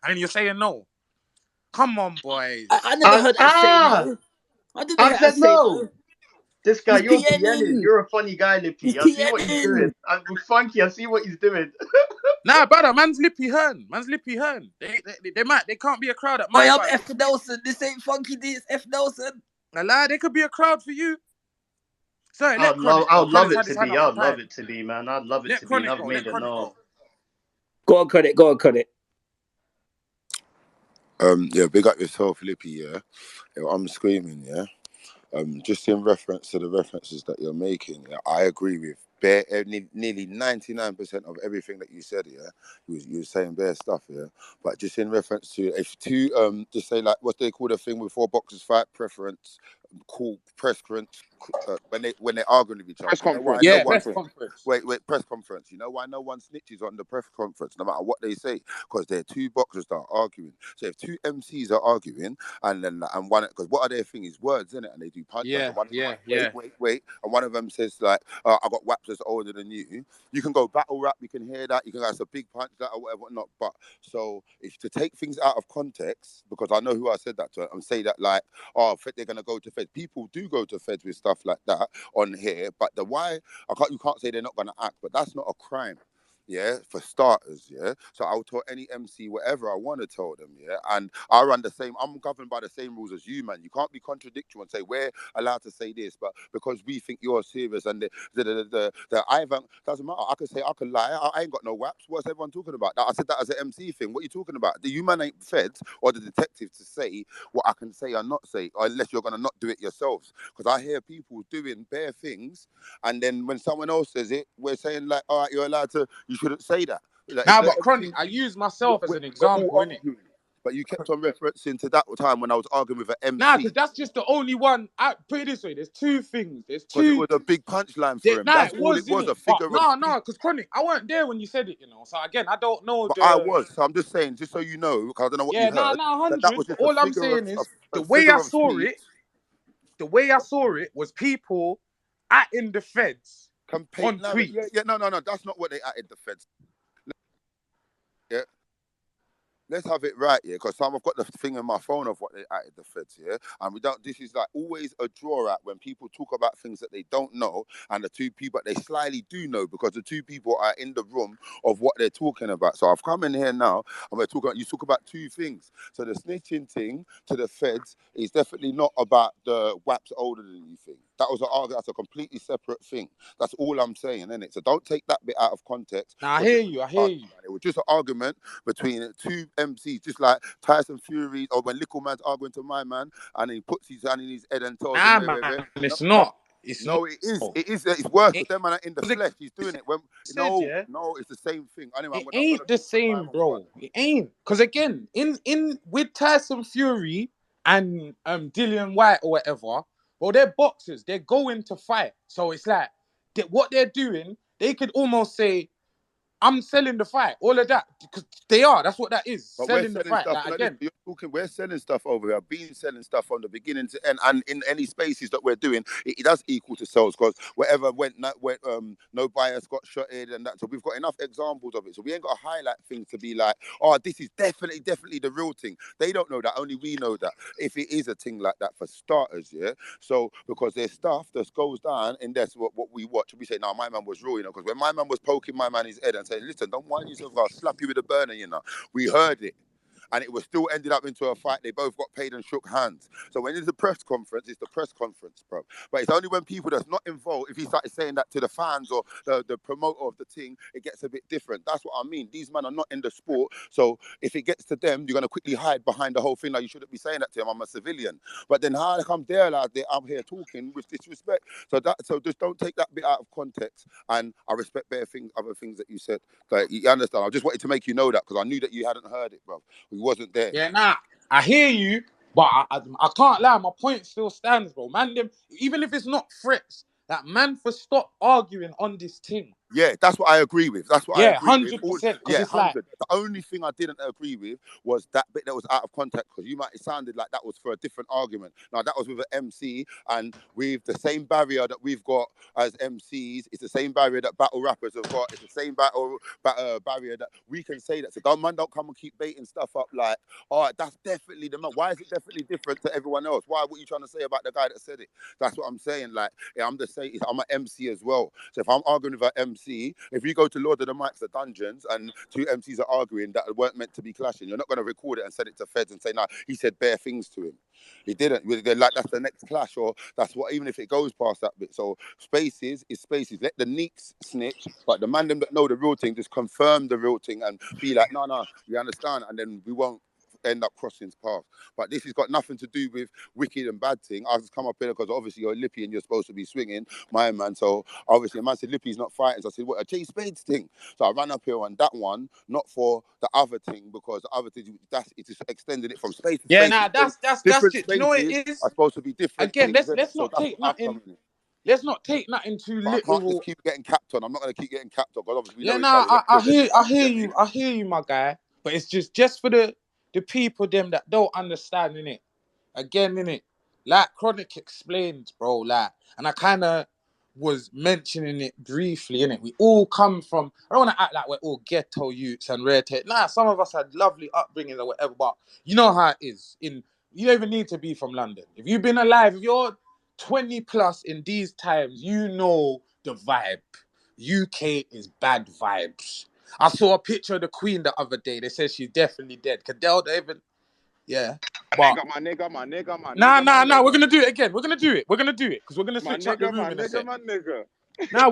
and then you're saying no. Come on, boys. I never heard her say no. I didn't hear her say no. This guy, He's you're PNing. PNing. You're a funny guy, He's Lippy. I see what he's doing. PNing. With Funky, I see what he's doing. Nah, brother, man's Lippy Hearn. They can't be a crowd at my I'm fight. F Nelson. This ain't Funky D, it's F Nelson. A lie, they could be a crowd for you. Sorry, I let Chronik go. would love Chronik's it had to his hand be. up. I I'm would love tired. it to be, man. I'd love it Let to be. Chronik I've go. made it known. Go on, cut it. Yeah, big up yourself, Lippy, yeah. I'm screaming, yeah. Just in reference to the references that you're making, yeah, I agree with nearly 99% of everything that you said, yeah. You were saying bare stuff, yeah. But just in reference to if two just say like what they call the thing before boxers fight preference, call press conference when they're arguing with each other. Press You know why conference. no Yeah, one press conference. wait, press conference. You know why no one snitches on the press conference, no matter what they say, because they're two boxers that are arguing. So if two MCs are arguing, and then and one, because what are their thing is words, isn't it? And they do punch. Yeah, And one, yeah. wait, and one of them says like, "I got waps that's older than you." You can go battle rap, you can hear that, you can have a big punch that or whatever, not. But so if to take things out of context, because I know who I said that to, and say that like, oh, they're gonna go to feds. People do go to feds with stuff like that on here, but the why you can't say they're not gonna act, but that's not a crime. Yeah, for starters, yeah. So I'll tell any MC whatever I want to tell them, yeah. And I run the same. I'm governed by the same rules as you, man. You can't be contradictory and say we're allowed to say this, but because we think you're serious and the Ivan doesn't matter. I can say I can lie. I ain't got no waps. What's everyone talking about? I said that as an MC thing. What are you talking about? The human ain't feds or the detective to say what I can say or not say, or unless you're gonna not do it yourselves. Because I hear people doing bare things, and then when someone else says it, we're saying like, all right, you're allowed to. You shouldn't say that. Like, Nah, but Chronik, I use myself as an we're all example, innit? arguing. But you kept on referencing to that time when I was arguing with an MC. Nah, because that's just the only one. Put it this way: there's two things. There's Because it two. was a big punchline for him. Nah, That's it all was, it was, innit? a But figure of no, speech. because Chronik, I weren't there when you said it, you know. So again, I don't know But the. I was. So I'm just saying, just so you know, because I don't know what you heard. Nah, That 100. was just All a I'm figure saying is a figure of speech. the way I saw it was people in the feds on tweets. No. That's not what they added the feds. Yeah. Let's have it right, yeah, because I've got the thing on my phone of what they added the feds, yeah, and we don't. This is like always a draw out when people talk about things that they don't know, and the two people they slyly do know because the two people are in the room of what they're talking about. So I've come in here now, and we're talking. You talk about two things. So the snitching thing to the feds is definitely not about the WAPs older than you think. That's a completely separate thing. That's all I'm saying, isn't it? So don't take that bit out of context. Nah, I hear you. It was just an argument between two MCs, just like Tyson Fury, or when Little Man's arguing to my man, and he puts his hand in his head and tells him, man, it's not. It's no, not. it is. It is. It's worse because them man are in the flesh. He's doing it. No, it's the same thing. Anyway, it ain't the same, bro. It ain't. Because again, in with Tyson Fury and Dillian White or whatever, well, they're boxers. They're going to fight. So it's like what they're doing. They could almost say, I'm selling the fight, all of that, because they are. That's what that is. But selling we're the fight. stuff. Like, again, We're selling stuff over here. I've been selling stuff from the beginning to end, and in any spaces that we're doing, it does equal to sales because whatever went, no bias got shotted and that. So we've got enough examples of it. So we ain't got to highlight things to be like, oh, this is definitely the real thing. They don't know that. Only we know that. If it is a thing like that for starters, yeah. So because there's stuff that goes down, and that's what we watch. We say, no, my man was real, you know, because when my man was poking my man in his head and saying, listen, don't whine yourself, I'll slap you with a burner, you know. We heard it. And it was still ended up into a fight. They both got paid and shook hands. So when it's a press conference, it's the press conference, bro. But it's only when people that's not involved, if he started saying that to the fans or the promoter of the thing, it gets a bit different. That's what I mean. These men are not in the sport. So if it gets to them, you're going to quickly hide behind the whole thing. Like, you shouldn't be saying that to him. I'm a civilian. But then how come they're allowed, I'm here talking with disrespect. So just don't take that bit out of context. And I respect other things that you said. Like, you understand? I just wanted to make you know that because I knew that you hadn't heard it, bro. We wasn't there. yeah, nah, I hear you, but I can't lie. My point still stands, bro. Man, even if it's not threats, that man for stop arguing on this thing. Yeah, that's what I agree with. That's what I Yeah, agree with. 100%. Because Yeah, it's like, 100. The only thing I didn't agree with was that bit that was out of context, because it sounded like that was for a different argument. Now, that was with an MC, and with the same barrier that we've got as MCs, it's the same barrier that battle rappers have got. It's the same barrier that we can say that. So, don't come and keep baiting stuff up like, all right, that's definitely the man. Why is it definitely different to everyone else? What are you trying to say about the guy that said it? That's what I'm saying. Like, yeah, I'm just saying, I'm an MC as well. So if I'm arguing with an MC, if you go to Lord of the Mics or Dungeons and two MCs are arguing that weren't meant to be clashing, you're not going to record it and send it to feds and say, no, he said bare things to him. He didn't. They're like, that's the next clash, or that's what, even if it goes past that bit. So spaces is spaces. Let the neeks snitch, but the man them that know the real thing just confirm the real thing and be like, no, we understand, and then we won't end up crossing paths. But this has got nothing to do with wicked and bad thing. I just come up here because obviously you're Lippy and you're supposed to be swinging, my man. So obviously a man said Lippy's not fighting. So I said, what, a Jay Spades thing? So I ran up here on that one, not for the other thing, because the other thing, it is extending it from space to yeah, space. nah, that's Different it. Do you know what spaces it is? are supposed to be different Again, things, innit? let's So not that's take what I've come nothing. in. Let's not take nothing too But I can't just literal. keep getting capped on. I'm not going to keep getting capped on because obviously we Yeah, know each other. nah, We're good, innit? I You hear get me? you, my guy. But it's just for the people them that don't understand in it. Again, in it, like Chronik explained, bro. Like, and I kind of was mentioning it briefly. In it, we all come from. I don't want to act like we're all ghetto youths and rare tape. Nah, some of us had lovely upbringings or whatever. But you know how it is. You don't even need to be from London. If you've been alive, if you're 20 plus in these times, you know the vibe. UK is bad vibes. I saw a picture of the Queen the other day. They said she's definitely dead. Cadell, they even, yeah. But My nigga. nah. We're gonna do it again. We're gonna do it because we're gonna switch up the room in a sec. My nigga. Nah,